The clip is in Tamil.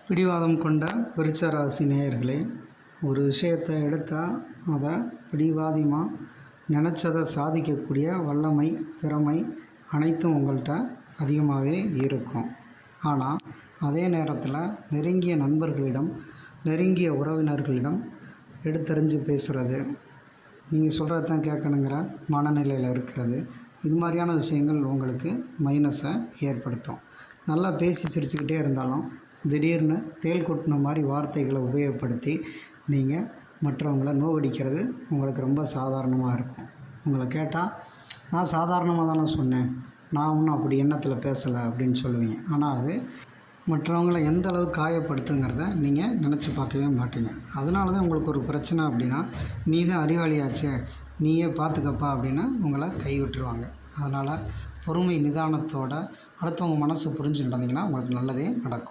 பிடிவாதம் கொண்ட விருச்ச ராசி நேயர்களே, ஒரு விஷயத்தை எடுத்தால் அதை பிடிவாதமாக நினச்சதை சாதிக்கக்கூடிய வல்லமை, திறமை அனைத்தும் உங்கள்கிட்ட அதிகமாகவே இருக்கும். ஆனால் அதே நேரத்தில் நெருங்கிய நண்பர்களிடம், நெருங்கிய உறவினர்களிடம் எடுத்தறிஞ்சு பேசுகிறது, நீங்கள் சொல்கிறது தான் கேட்கணுங்கிற மனநிலையில் இருக்கிறது, இது மாதிரியான விஷயங்கள் உங்களுக்கு மைனஸை ஏற்படுத்தும். நல்லா பேசி சிரிச்சுக்கிட்டே இருந்தாலும் திடீர்னு தேள் கொட்டின மாதிரி வார்த்தைகளை உபயோகப்படுத்தி நீங்கள் மற்றவங்களை நோவடிக்கிறது உங்களுக்கு ரொம்ப சாதாரணமாக இருக்கும். உங்களை கேட்டால் நான் சாதாரணமாக தானே சொன்னேன், நான் ஒன்றும் அப்படி எண்ணத்தில் பேசலை அப்படின்னு சொல்லுவீங்க. ஆனால் அது மற்றவங்களை எந்த அளவுக்கு காயப்படுத்துங்கிறத நீங்கள் நினச்சி பார்க்கவே மாட்டீங்க. அதனால தான் உங்களுக்கு ஒரு பிரச்சனை அப்படின்னா, நீ தான் அறிவாளியாச்சே, நீயே பார்த்துக்கப்பா அப்படின்னு உங்களை கைவிட்டுருவாங்க. அதனால் பொறுமை நிதானத்தோடு அடுத்தவங்க மனசை புரிஞ்சு நடந்தீங்கன்னா உங்களுக்கு நல்லதே நடக்கும்.